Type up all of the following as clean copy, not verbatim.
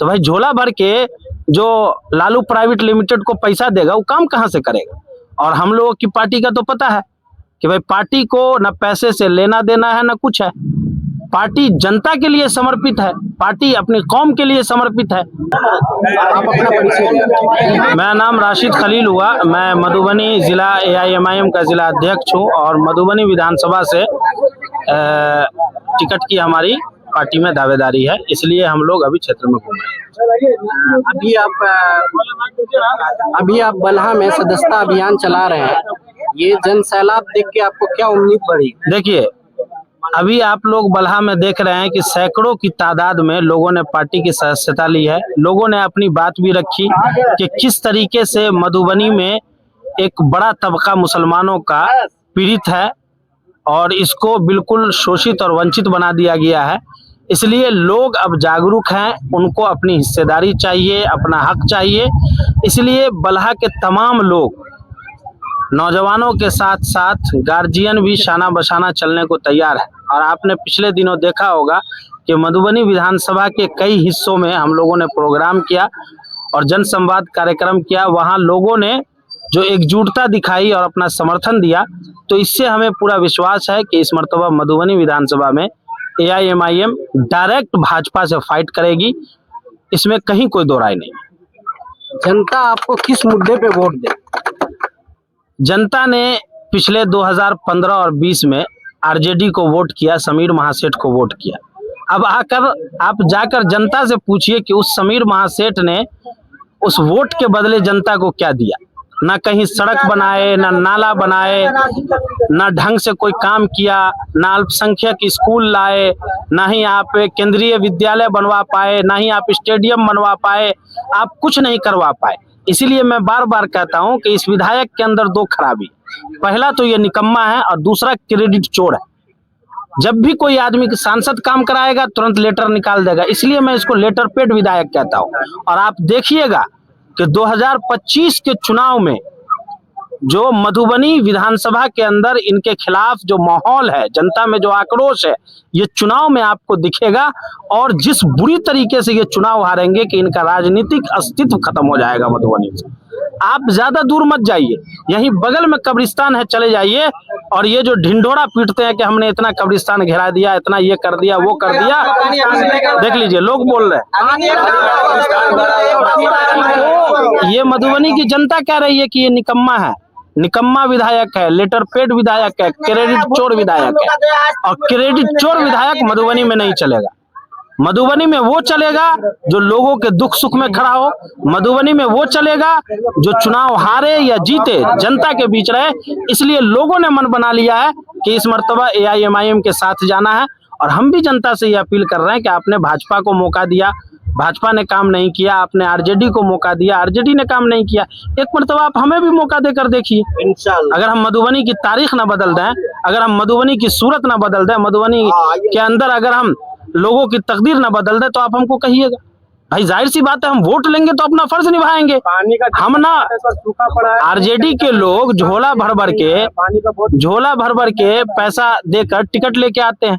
तो भाई झोला भर के जो लालू प्राइवेट लिमिटेड को पैसा देगा वो काम कहाँ से करेगा। और हम लोगों की पार्टी का तो पता है कि भाई पार्टी को न पैसे से लेना देना है न कुछ है। पार्टी जनता के लिए समर्पित है, पार्टी अपनी कौम के लिए समर्पित है। आप अपना परिचय दीजिए। मेरा नाम राशिद खलील हुआ, मैं मधुबनी जिला AIMIM का जिला अध्यक्ष हूँ और मधुबनी विधानसभा से टिकट की हमारी पार्टी में दावेदारी है, इसलिए हम लोग अभी क्षेत्र में घूम रहे हैं। अभी आप बलहा में सदस्यता अभियान चला रहे हैं, ये जन सैलाब देख के आपको क्या उम्मीद बढ़ी? देखिए, अभी आप लोग बलहा में देख रहे हैं कि सैकड़ों की तादाद में लोगों ने पार्टी की सदस्यता ली है। लोगों ने अपनी बात भी रखी कि किस तरीके से मधुबनी में एक बड़ा तबका मुसलमानों का पीड़ित है और इसको बिल्कुल शोषित और वंचित बना दिया गया है। इसलिए लोग अब जागरूक हैं, उनको अपनी हिस्सेदारी चाहिए, अपना हक चाहिए। इसलिए बलहा के तमाम लोग, नौजवानों के साथ साथ गार्जियन भी शाना बशाना चलने को तैयार है। और आपने पिछले दिनों देखा होगा कि मधुबनी विधानसभा के कई हिस्सों में हम लोगों ने प्रोग्राम किया और जन संवाद कार्यक्रम किया। वहां लोगों ने जो एकजुटता दिखाई और अपना समर्थन दिया, तो इससे हमें पूरा विश्वास है कि इस मर्तबा मधुबनी विधानसभा में AIMIM डायरेक्ट भाजपा से फाइट करेगी, इसमें कहीं कोई दो राय नहीं। जनता आपको किस मुद्दे पे वोट दे? जनता ने पिछले 2015 और 20 में RJD को वोट किया, समीर महासेठ को वोट किया। अब आप जाकर जनता से पूछिए कि उस समीर महासेठ ने उस वोट के बदले जनता को क्या दिया। ना कहीं सड़क बनाए, ना नाला बनाए, ना ढंग से कोई काम किया, ना अल्पसंख्यक स्कूल लाए, ना ही आप केंद्रीय विद्यालय बनवा पाए, ना ही आप स्टेडियम बनवा पाए, आप कुछ नहीं करवा पाए। इसीलिए मैं बार बार कहता हूं कि इस विधायक के अंदर दो खराबी, पहला तो ये निकम्मा है और दूसरा क्रेडिट चोर है। जब भी कोई आदमी सांसद काम कराएगा तुरंत लेटर निकाल देगा, इसलिए मैं इसको लेटर पेड विधायक कहता हूं। और आप देखिएगा कि 2025 के चुनाव में जो मधुबनी विधानसभा के अंदर इनके खिलाफ जो माहौल है, जनता में जो आक्रोश है, ये चुनाव में आपको दिखेगा। और जिस बुरी तरीके से ये चुनाव हारेंगे कि इनका राजनीतिक अस्तित्व खत्म हो जाएगा मधुबनी से। आप ज्यादा दूर मत जाइए, यहीं बगल में कब्रिस्तान है, चले जाइए। और ये जो ढिंढोरा पीटते हैं कि हमने इतना कब्रिस्तान घेरा दिया, इतना ये कर दिया, वो कर दिया, देख लीजिए लोग बोल रहे हैं। ये मधुबनी की जनता कह रही है कि ये निकम्मा है, निकम्मा विधायक है, लेटर पेड विधायक है, क्रेडिट चोर विधायक है। और क्रेडिट चोर विधायक मधुबनी में नहीं चलेगा। मधुबनी में वो चलेगा जो लोगों के दुख सुख में खड़ा हो, मधुबनी में वो चलेगा जो चुनाव हारे या जीते जनता के बीच रहे। इसलिए लोगों ने मन बना लिया है कि इस मर्तबा AIMIM के साथ जाना है। और हम भी जनता से ये अपील कर रहे हैं कि आपने भाजपा को मौका दिया, भाजपा ने काम नहीं किया, आपने RJD को मौका दिया, RJD ने काम नहीं किया, एक मर्तबा आप हमें भी मौका देकर देखिए। अगर हम मधुबनी की तारीख ना बदल दें, अगर हम मधुबनी की सूरत ना बदल दें, मधुबनी के अंदर अगर हम लोगों की तकदीर ना बदल दे, तो आप हमको कहिएगा। भाई जाहिर सी बात है, हम वोट लेंगे तो अपना फर्ज निभाएंगे। हम ना RJD के लोग झोला भर के पैसा देकर टिकट लेके आते हैं।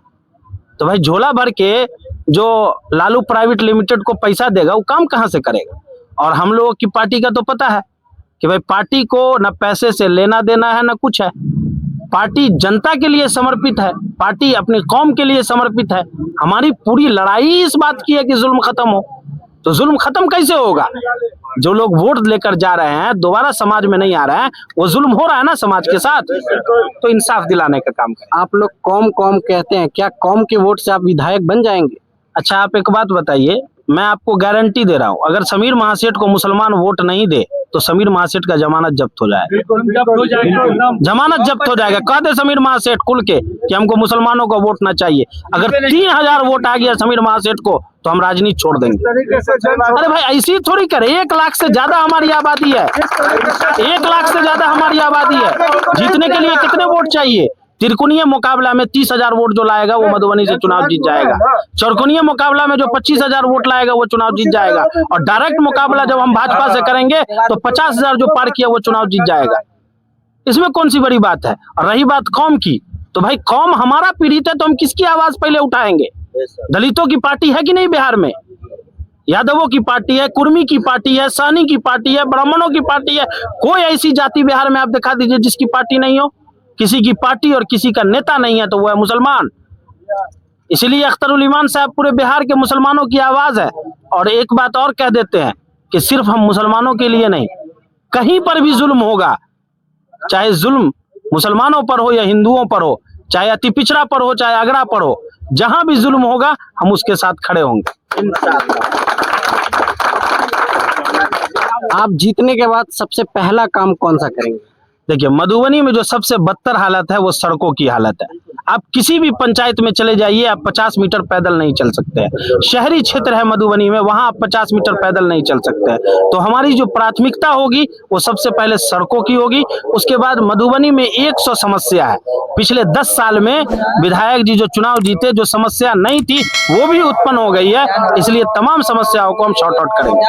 तो भाई झोला भर के जो लालू प्राइवेट लिमिटेड को पैसा देगा वो काम कहाँ से करेगा। और हम लोगों की पार्टी का तो पता है कि भाई पार्टी को न पैसे से लेना देना है न कुछ है। पार्टी जनता के लिए समर्पित है, पार्टी अपनी कौम के लिए समर्पित है। हमारी पूरी लड़ाई इस बात की है कि जुल्म खत्म हो। तो जुल्म खत्म कैसे होगा? जो लोग वोट लेकर जा रहे हैं, दोबारा समाज में नहीं आ रहे हैं, वो जुल्म हो रहा है ना समाज के साथ। तो इंसाफ दिलाने का काम करें। आप लोग कौम कहते हैं, क्या कौम के वोट से आप विधायक बन जाएंगे? अच्छा, आप एक बात बताइए, मैं आपको गारंटी दे रहा हूँ, अगर समीर महासेठ को मुसलमान वोट नहीं दे तो समीर महासेठ का जमानत जब्त हो जाएगा। जमानत जब्त हो जाएगा। कह दे समीर महासेठ खुल के कि हमको मुसलमानों को वोट ना चाहिए। अगर 3000 वोट आ गया समीर महासेठ को तो हम राजनीति छोड़ देंगे। अरे भाई ऐसी थोड़ी करे, 1 लाख से ज्यादा हमारी आबादी है, 1 लाख से ज्यादा हमारी आबादी है। जीतने के लिए कितने वोट चाहिए? त्रिकोणीय मुकाबला में 30,000 वोट जो लाएगा वो मधुबनी से चुनाव जीत जाएगा। चौकोनीय मुकाबला में जो 25,000 वोट लाएगा वो चुनाव जीत जाएगा। और डायरेक्ट मुकाबला जब हम भाजपा से करेंगे तो 50,000 जो पार किया वो चुनाव जीत जाएगा। इसमें कौन सी बड़ी बात है? और रही बात कौम की, तो भाई कौम हमारा पीड़ित है तो हम किसकी आवाज पहले उठाएंगे? दलितों की पार्टी है कि नहीं बिहार में? यादवों की पार्टी है, कुर्मी की पार्टी है, सानी की पार्टी है, ब्राह्मणों की पार्टी है। कोई ऐसी जाति बिहार में आप दिखा दीजिए जिसकी पार्टी नहीं हो। किसी की पार्टी और किसी का नेता नहीं है तो वो है मुसलमान। इसलिए अख्तरुल ईमान साहब पूरे बिहार के मुसलमानों की आवाज है। और एक बात और कह देते हैं कि सिर्फ हम मुसलमानों के लिए नहीं, कहीं पर भी जुल्म होगा, चाहे जुल्म मुसलमानों पर हो या हिंदुओं पर हो, चाहे अति पिछड़ा पर हो, चाहे अगड़ा पर हो, जहां भी जुल्म होगा हम उसके साथ खड़े होंगे। आप जीतने के बाद सबसे पहला काम कौन सा करेंगे? देखिए, मधुबनी में जो सबसे बदतर हालत है वो सड़कों की हालत है। आप किसी भी पंचायत में चले जाइए, आप 50 मीटर पैदल नहीं चल सकते हैं। शहरी क्षेत्र है मधुबनी में, वहां आप 50 मीटर पैदल नहीं चल सकते हैं। तो हमारी जो प्राथमिकता होगी वो सबसे पहले सड़कों की होगी। उसके बाद मधुबनी में 100 समस्या है। पिछले 10 साल में विधायक जी जो चुनाव जीते, जो समस्या नहीं थी वो भी उत्पन्न हो गई है। इसलिए तमाम समस्याओं को हम शॉर्ट आउट करेंगे।